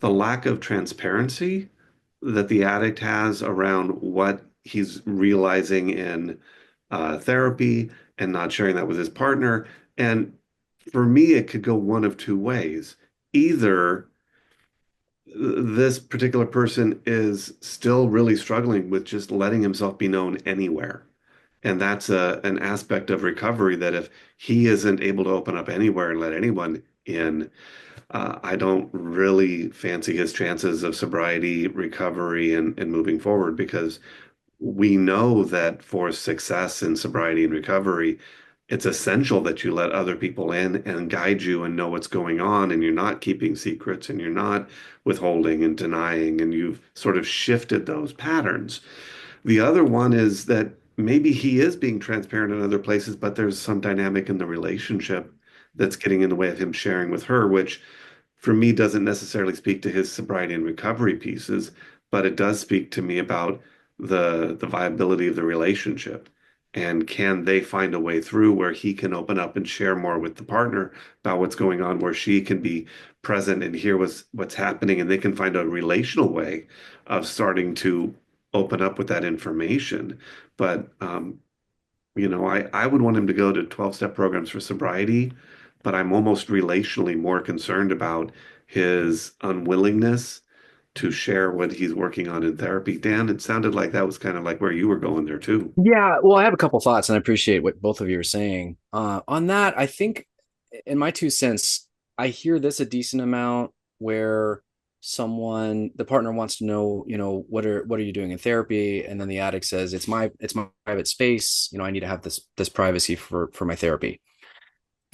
the lack of transparency that the addict has around what he's realizing in therapy and not sharing that with his partner. And for me, it could go one of two ways. Either this particular person is still really struggling with just letting himself be known anywhere. And that's an aspect of recovery that if he isn't able to open up anywhere and let anyone in, I don't really fancy his chances of sobriety, recovery, and moving forward because we know that for success in sobriety and recovery, it's essential that you let other people in and guide you and know what's going on, and you're not keeping secrets and you're not withholding and denying, and you've sort of shifted those patterns. The other one is that maybe he is being transparent in other places, but there's some dynamic in the relationship that's getting in the way of him sharing with her, which for me doesn't necessarily speak to his sobriety and recovery pieces, but it does speak to me about the viability of the relationship. And can they find a way through where he can open up and share more with the partner about what's going on, where she can be present and hear what's happening, and they can find a relational way of starting to open up with that information. But I would want him to go to 12-step programs for sobriety, but I'm almost relationally more concerned about his unwillingness to share what he's working on in therapy. Dan, it sounded like that was kind of like where you were going there too. Yeah, well, I have a couple thoughts, and I appreciate what both of you are saying. On that, I think, in my 2 cents, I hear this a decent amount where the partner wants to know, what are you doing in therapy, and then the addict says, it's my private space. I need to have this privacy for my therapy.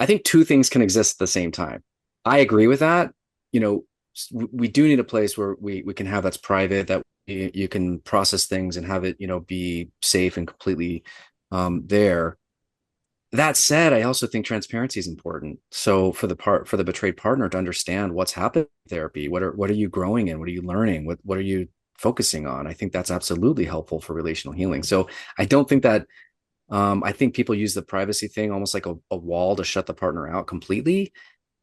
I think two things can exist at the same time. I agree with that. You know, we do need a place where we can have that's private, that you can process things and have it, be safe and completely there. That said, I also think transparency is important. So for the betrayed partner to understand what's happening in therapy, what are you growing in? What are you learning? What are you focusing on? I think that's absolutely helpful for relational healing. So I don't think that I think people use the privacy thing almost like a wall to shut the partner out completely.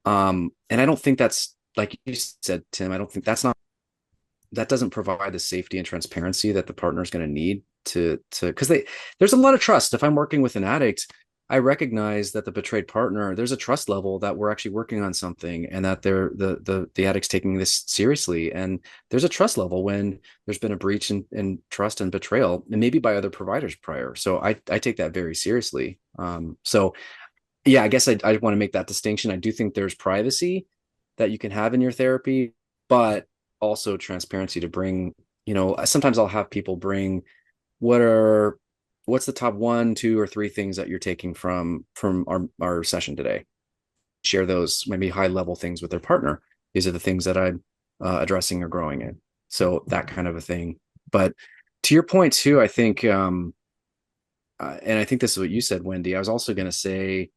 And I don't think that's, like you said, Tim, I don't think that doesn't provide the safety and transparency that the partner is going to need because there's a lot of trust. If I'm working with an addict, I recognize that the betrayed partner, there's a trust level that we're actually working on something, and that the addict's taking this seriously. And there's a trust level when there's been a breach in trust and betrayal, and maybe by other providers prior. So I take that very seriously. So yeah, I guess I want to make that distinction. I do think there's privacy that you can have in your therapy, but also transparency to bring, sometimes I'll have people bring what are what's the top one, two, or three things that you're taking from our session today. Share those maybe high level things with their partner. These are the things that I'm addressing or growing in. So that kind of a thing. But to your point too, I think, and I think this is what you said, Wendy. I was also going to say,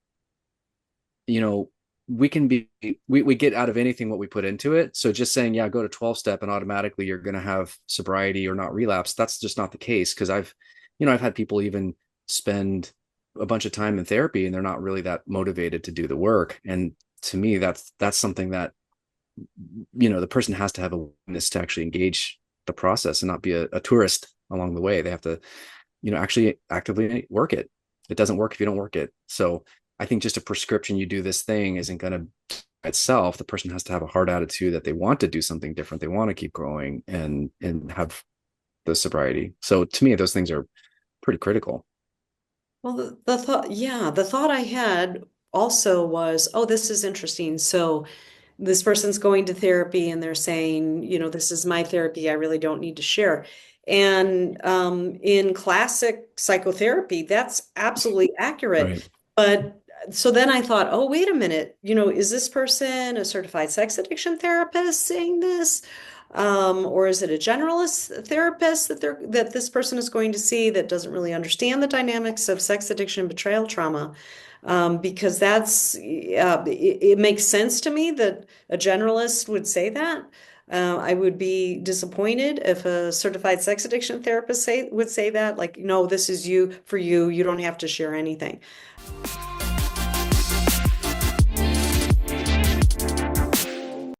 you know, we get out of anything what we put into it. So just saying, yeah, go to 12 step and automatically you're going to have sobriety or not relapse. That's just not the case. Cause I've had people even spend a bunch of time in therapy and they're not really that motivated to do the work. And to me, that's something that, the person has to have a willingness to actually engage the process and not be a tourist along the way. They have to, actually actively work it. It doesn't work if you don't work it. So I think just a prescription, you do this thing, isn't going to itself. The person has to have a hard attitude that they want to do something different. They want to keep growing and have the sobriety. So to me, those things are pretty critical. Well, the thought, yeah, the thought I had also was, oh, this is interesting. So this person's going to therapy and they're saying, this is my therapy. I really don't need to share. And in classic psychotherapy, that's absolutely accurate. Right. But so then I thought, oh, wait a minute, is this person a certified sex addiction therapist saying this? Or is it a generalist therapist that this person is going to see that doesn't really understand the dynamics of sex addiction and betrayal trauma? Because it makes sense to me that a generalist would say that. I would be disappointed if a certified sex addiction therapist would say that, like, no, this is you for you. You don't have to share anything.